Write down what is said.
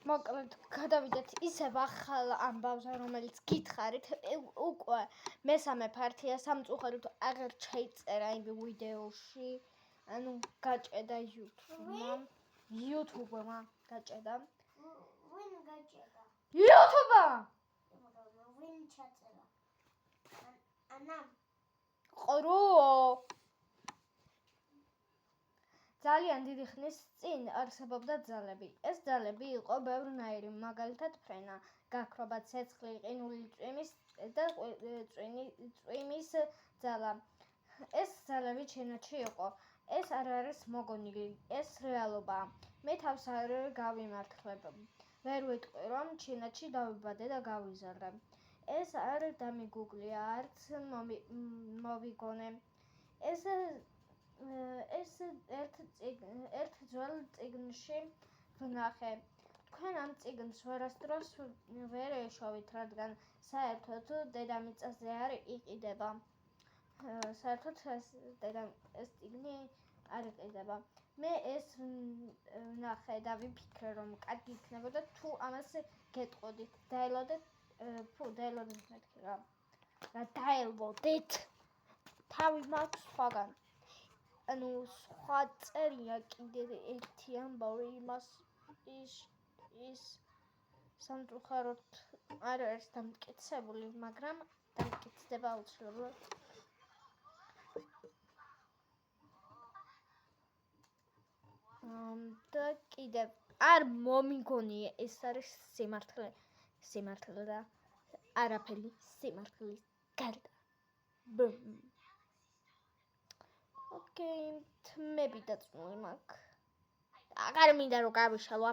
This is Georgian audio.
მოკლედ გადავიდეთ ისევ ახალ ამბავზე, რომელიც გითხარით, უკვე მესამე პარტია სამწუხაროდ აღარ ჩაიწერა იმ ვიდეოში, ანუ გაჭედა YouTube-მა გაჭედა. ვინ გაჭედა? YouTube-მა! ვინ ჩაწერა? ანა. ყრო! ძალიან დიდი ხნის წინ არსებობდა ძალები. ეს ძალები იყო ბევრნაირი, მაგალითად ფრენა, გაქრობა, ცეცხლი, ყინული წვიმის და წვიმის ძალა. ეს ძალები ჩინეთში იყო. ეს არ არის მოგონილი, ეს რეალობაა. მე თავს არ გავიმართლებ. ვერ ვიტყვი, რომ ჩინეთში დავიბადე და გავიზარდე. ეს არ დამიგუგლია, არც მოვიგონე. ეს ერთ ძველ წიგნში ვნახე. თქვენ ამ წიგნს ვერასდროს ვერ ეშოვით, რადგან საერთოდ დედამიწაზე არ იყიდება. საერთოდ ეს წიგნი არ იყიდება. მე ეს ვნახე და ვიფიქრე, რომ კარგი იქნებოდა თუ ამას გეტყოდით. დაელოდეთ მეთქი რა. დაელოდეთ. თავი მაქვს სხვაგან. ანუ სხვა წერია კიდე ერთი ამბავი ის სამწუხაროდ არ არის დამტკიცებული, მაგრამ დამტკიცდება აუცილებლად. და კიდევ არ მომიგონია, ეს არის სიმართლე და არაფერი სიმართლის გარდა. ოკეი, თმები დაწნული მაქვს. აღარ მინდა რომ გავიშალო.